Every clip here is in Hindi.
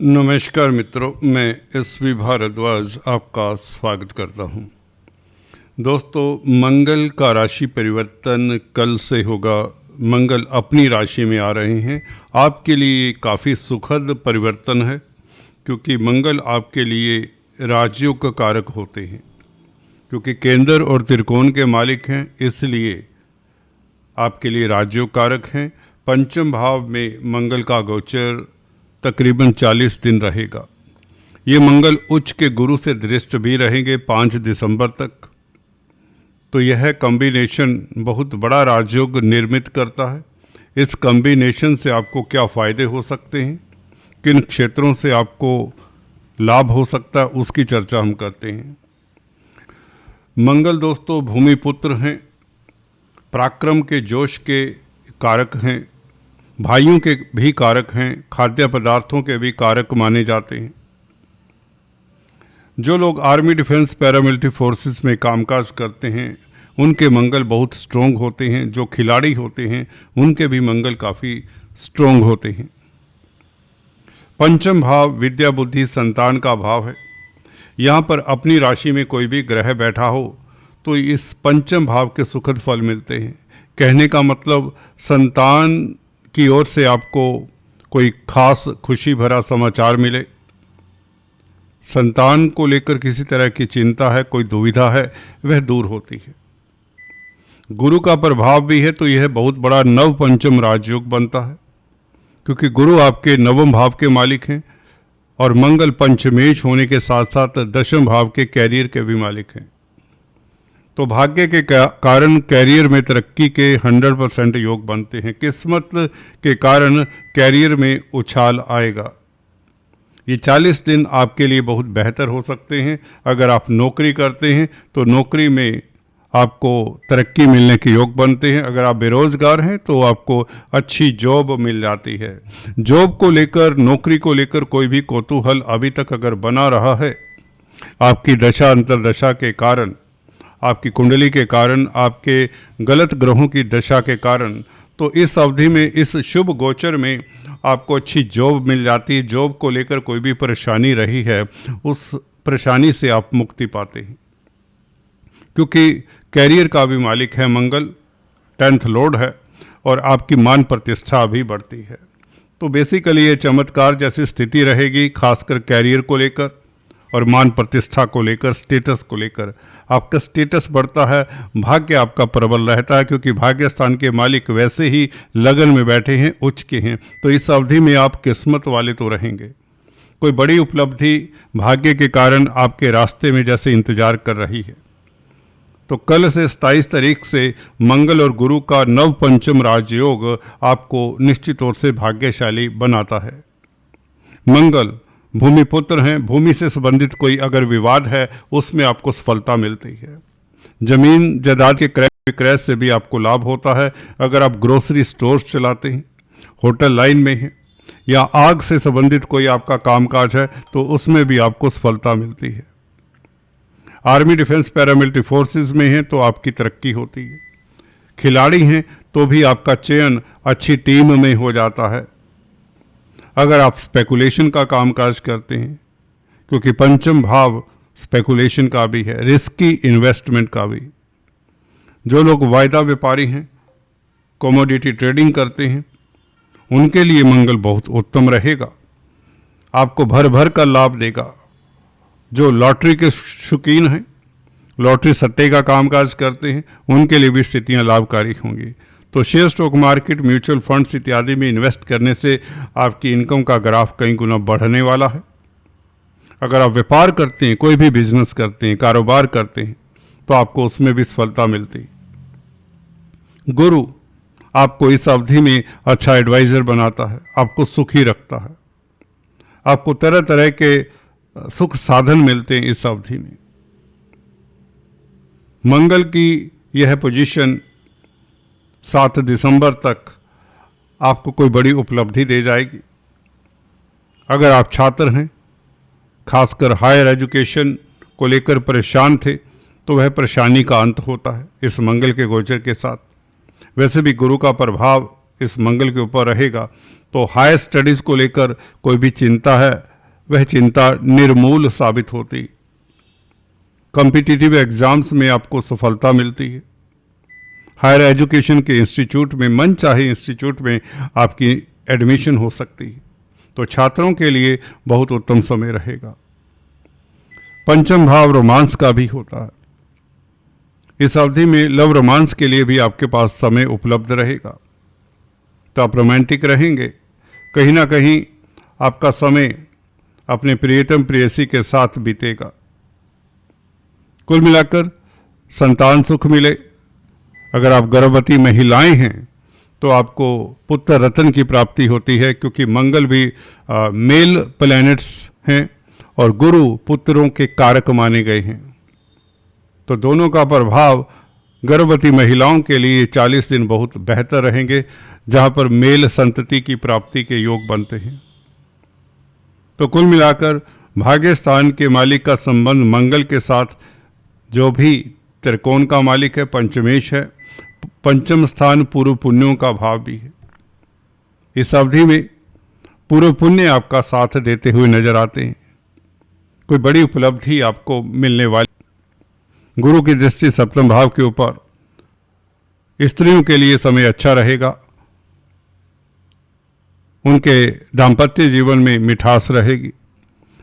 नमस्कार मित्रों, मैं एस.वी. भारद्वाज आपका स्वागत करता हूं। दोस्तों, मंगल का राशि परिवर्तन कल से होगा। मंगल अपनी राशि में आ रहे हैं। आपके लिए काफ़ी सुखद परिवर्तन है, क्योंकि मंगल आपके लिए राज्यों का कारक होते हैं। क्योंकि केंद्र और त्रिकोण के मालिक हैं, इसलिए आपके लिए राज्यों कारक हैं। पंचम भाव में मंगल का गोचर तकरीबन 40 दिन रहेगा। ये मंगल उच्च के गुरु से दृष्ट भी रहेंगे 5 दिसंबर तक। तो यह कॉम्बिनेशन बहुत बड़ा राजयोग निर्मित करता है। इस कॉम्बिनेशन से आपको क्या फ़ायदे हो सकते हैं, किन क्षेत्रों से आपको लाभ हो सकता है, उसकी चर्चा हम करते हैं। मंगल दोस्तों भूमि पुत्र हैं, पराक्रम के जोश के कारक हैं, भाइयों के भी कारक हैं, खाद्य पदार्थों के भी कारक माने जाते हैं। जो लोग आर्मी, डिफेंस, पैरामिलिट्री फोर्सेस में कामकाज करते हैं, उनके मंगल बहुत स्ट्रोंग होते हैं। जो खिलाड़ी होते हैं, उनके भी मंगल काफ़ी स्ट्रोंग होते हैं। पंचम भाव विद्या, बुद्धि, संतान का भाव है। यहाँ पर अपनी राशि में कोई भी ग्रह बैठा हो तो इस पंचम भाव के सुखद फल मिलते हैं। कहने का मतलब, संतान की ओर से आपको कोई खास खुशी भरा समाचार मिले, संतान को लेकर किसी तरह की चिंता है, कोई दुविधा है, वह दूर होती है। गुरु का प्रभाव भी है, तो यह बहुत बड़ा नव पंचम राजयोग बनता है, क्योंकि गुरु आपके नवम भाव के मालिक हैं और मंगल पंचमेश होने के साथ साथ दशम भाव के कैरियर के भी मालिक हैं। तो भाग्य के कारण कैरियर में तरक्की के 100% योग बनते हैं। किस्मत के कारण कैरियर में उछाल आएगा। ये 40 दिन आपके लिए बहुत बेहतर हो सकते हैं। अगर आप नौकरी करते हैं तो नौकरी में आपको तरक्की मिलने के योग बनते हैं। अगर आप बेरोजगार हैं तो आपको अच्छी जॉब मिल जाती है। जॉब को लेकर, नौकरी को लेकर कोई भी कौतूहल अभी तक अगर बना रहा है, आपकी दशा अंतर्दशा के कारण, आपकी कुंडली के कारण, आपके गलत ग्रहों की दशा के कारण, तो इस अवधि में, इस शुभ गोचर में आपको अच्छी जॉब मिल जाती है। जॉब को लेकर कोई भी परेशानी रही है, उस परेशानी से आप मुक्ति पाते हैं, क्योंकि कैरियर का भी मालिक है मंगल, 10th लॉर्ड है और आपकी मान प्रतिष्ठा भी बढ़ती है। तो बेसिकली ये चमत्कार जैसी स्थिति रहेगी, खासकर कैरियर को लेकर और मान प्रतिष्ठा को लेकर, स्टेटस को लेकर। आपका स्टेटस बढ़ता है, भाग्य आपका प्रबल रहता है, क्योंकि भाग्य स्थान के मालिक वैसे ही लगन में बैठे हैं, उच्च के हैं। तो इस अवधि में आप किस्मत वाले तो रहेंगे। कोई बड़ी उपलब्धि भाग्य के कारण आपके रास्ते में जैसे इंतजार कर रही है। तो कल से 27 तारीख से मंगल और गुरु का नव पंचम राजयोग आपको निश्चित तौर से भाग्यशाली बनाता है। मंगल भूमि पुत्र हैं। भूमि से संबंधित कोई अगर विवाद है, उसमें आपको सफलता मिलती है। जमीन जायदाद के क्रय विक्रय से भी आपको लाभ होता है। अगर आप ग्रोसरी स्टोर्स चलाते हैं, होटल लाइन में हैं, या आग से संबंधित कोई आपका कामकाज है, तो उसमें भी आपको सफलता मिलती है। आर्मी, डिफेंस, पैरामिलिट्री फोर्सेस में हैं तो आपकी तरक्की होती है। खिलाड़ी हैं तो भी आपका चयन अच्छी टीम में हो जाता है। अगर आप स्पेकुलेशन का कामकाज करते हैं, क्योंकि पंचम भाव स्पेकुलेशन का भी है, रिस्की इन्वेस्टमेंट का भी। जो लोग वायदा व्यापारी हैं, कमोडिटी ट्रेडिंग करते हैं, उनके लिए मंगल बहुत उत्तम रहेगा, आपको भर भर का लाभ देगा। जो लॉटरी के शौकीन हैं, लॉटरी सट्टे का कामकाज करते हैं, उनके लिए भी स्थितियां लाभकारी होंगी। तो share, stock market, mutual funds इत्यादि में इन्वेस्ट करने से आपकी इनकम का ग्राफ कई गुना बढ़ने वाला है। अगर आप व्यापार करते हैं, कोई भी बिजनेस करते हैं, कारोबार करते हैं, तो आपको उसमें भी सफलता मिलती है। गुरु आपको इस अवधि में अच्छा एडवाइजर बनाता है, आपको सुखी रखता है, आपको तरह तरह के सुख साधन मिलते हैं इस अवधि में। मंगल की यह पोजीशन 7 दिसंबर तक आपको कोई बड़ी उपलब्धि दे जाएगी। अगर आप छात्र हैं, खासकर हायर एजुकेशन को लेकर परेशान थे, तो वह परेशानी का अंत होता है इस मंगल के गोचर के साथ। वैसे भी गुरु का प्रभाव इस मंगल के ऊपर रहेगा तो हायर स्टडीज़ को लेकर कोई भी चिंता है वह चिंता निर्मूल साबित होती। कॉम्पिटिटिव एग्जाम्स में आपको सफलता मिलती है। हायर एजुकेशन के इंस्टीट्यूट में, मन चाहे इंस्टीट्यूट में आपकी एडमिशन हो सकती है। तो छात्रों के लिए बहुत उत्तम समय रहेगा। पंचम भाव रोमांस का भी होता है। इस अवधि में लव रोमांस के लिए भी आपके पास समय उपलब्ध रहेगा, तो आप रोमांटिक रहेंगे। कहीं ना कहीं आपका समय अपने प्रियतम प्रेयसी के साथ बीतेगा। कुल मिलाकर संतान सुख मिले। अगर आप गर्भवती महिलाएं हैं तो आपको पुत्र रत्न की प्राप्ति होती है, क्योंकि मंगल भी मेल प्लैनेट्स हैं और गुरु पुत्रों के कारक माने गए हैं। तो दोनों का प्रभाव गर्भवती महिलाओं के लिए 40 दिन बहुत बेहतर रहेंगे, जहां पर मेल संतति की प्राप्ति के योग बनते हैं। तो कुल मिलाकर भाग्य स्थान के मालिक का संबंध मंगल के साथ, जो भी त्रिकोण का मालिक है, पंचमेश है। पंचम स्थान पूर्व पुण्यों का भाव भी है। इस अवधि में पूर्व पुण्य आपका साथ देते हुए नजर आते हैं। कोई बड़ी उपलब्धि आपको मिलने वाली। गुरु की दृष्टि सप्तम भाव के ऊपर। स्त्रियों के लिए समय अच्छा रहेगा। उनके दाम्पत्य जीवन में मिठास रहेगी।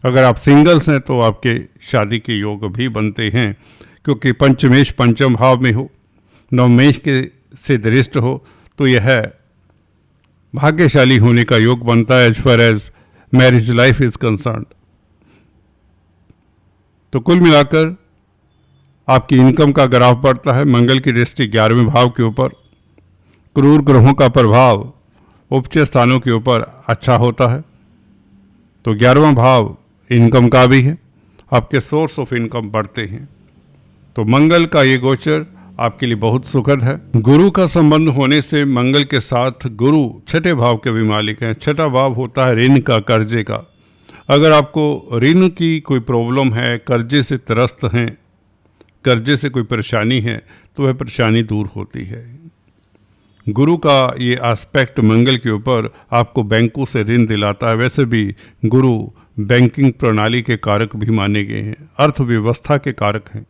अगर आप सिंगल्स हैं तो आपके शादी के योग भी बनते हैं, क्योंकि पंचमेश पंचम भाव में हो, नवमेश के से दृष्ट हो, तो यह भाग्यशाली होने का योग बनता है as far as marriage life is concerned. तो कुल मिलाकर आपकी इनकम का ग्राफ बढ़ता है। मंगल की दृष्टि 11वें भाव के ऊपर। क्रूर ग्रहों का प्रभाव उच्च स्थानों के ऊपर अच्छा होता है। तो 11वां भाव इनकम का भी है। आपके सोर्स ऑफ इनकम बढ़ते हैं। तो मंगल का ये गोचर आपके लिए बहुत सुखद है। गुरु का संबंध होने से मंगल के साथ गुरु छठे भाव के भी मालिक हैं। छठा भाव होता है ऋण का, कर्जे का। अगर आपको ऋण की कोई प्रॉब्लम है, कर्जे से त्रस्त हैं, कर्जे से कोई परेशानी है, तो वह परेशानी दूर होती है। गुरु का ये एस्पेक्ट मंगल के ऊपर आपको बैंकों से ऋण दिलाता है। वैसे भी गुरु बैंकिंग प्रणाली के कारक भी माने गए हैं, अर्थव्यवस्था के कारक हैं।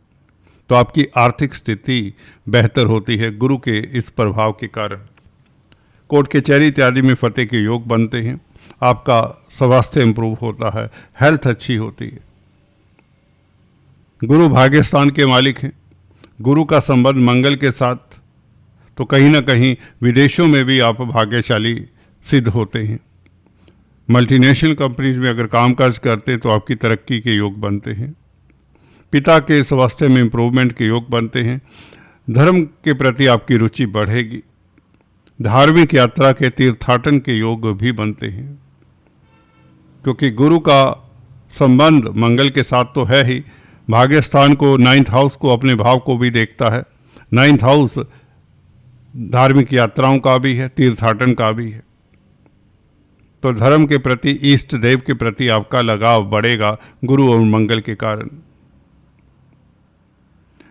तो आपकी आर्थिक स्थिति बेहतर होती है गुरु के इस प्रभाव के कारण। कोर्ट कचहरी इत्यादि में फतेह के योग बनते हैं। आपका स्वास्थ्य इंप्रूव होता है, हेल्थ अच्छी होती है। गुरु भाग्य स्थान के मालिक हैं। गुरु का संबंध मंगल के साथ, तो कहीं ना कहीं विदेशों में भी आप भाग्यशाली सिद्ध होते हैं। मल्टीनेशनल कंपनीज में अगर कामकाज करते हैं तो आपकी तरक्की के योग बनते हैं। पिता के स्वास्थ्य में इंप्रूवमेंट के योग बनते हैं। धर्म के प्रति आपकी रुचि बढ़ेगी। धार्मिक यात्रा के, तीर्थाटन के योग भी बनते हैं, क्योंकि गुरु का संबंध मंगल के साथ तो है ही। भाग्य स्थान को, 9th हाउस को, अपने भाव को भी देखता है। 9th हाउस धार्मिक यात्राओं का भी है, तीर्थाटन का भी है। तो धर्म के प्रति, इष्ट देव के प्रति आपका लगाव बढ़ेगा गुरु और मंगल के कारण।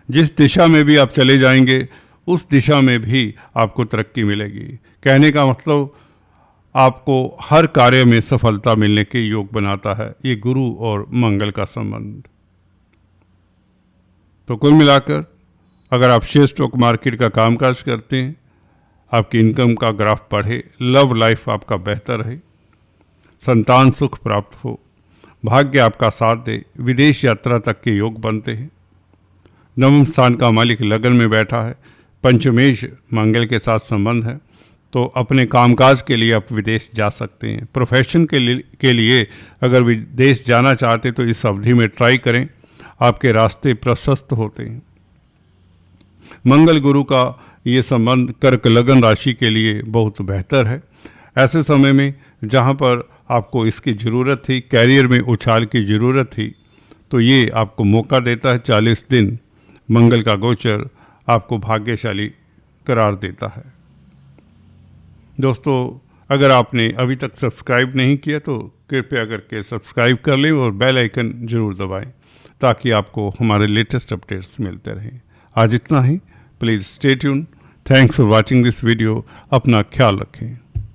जिस दिशा में भी आप चले जाएंगे उस दिशा में भी आपको तरक्की मिलेगी। कहने का मतलब आपको हर कार्य में सफलता मिलने के योग बनाता है ये गुरु और मंगल का संबंध। तो कुल मिलाकर अगर आप शेयर स्टॉक मार्केट का कामकाज करते हैं, आपकी इनकम का ग्राफ बढ़े, लव लाइफ आपका बेहतर रहे, संतान सुख प्राप्त हो, भाग्य आपका साथ दे, विदेश यात्रा तक के योग बनते हैं। नवम स्थान का मालिक लगन में बैठा है। पंचमेश मंगल के साथ संबंध है, तो अपने कामकाज के लिए आप विदेश जा सकते हैं। प्रोफेशन के लिए अगर विदेश जाना चाहते तो इस अवधि में ट्राई करें, आपके रास्ते प्रशस्त होते हैं। मंगल गुरु का ये संबंध कर्क लगन राशि के लिए बहुत बेहतर है। ऐसे समय में जहाँ पर आपको इसकी ज़रूरत थी, कैरियर में उछाल की ज़रूरत थी, तो ये आपको मौका देता है। 40 दिन मंगल का गोचर आपको भाग्यशाली करार देता है। दोस्तों, अगर आपने अभी तक सब्सक्राइब नहीं किया तो कृपया करके सब्सक्राइब कर लें और बेल आइकन जरूर दबाएं, ताकि आपको हमारे लेटेस्ट अपडेट्स मिलते रहें। आज इतना ही। Please stay tune thanks for watching this video. अपना ख्याल रखें।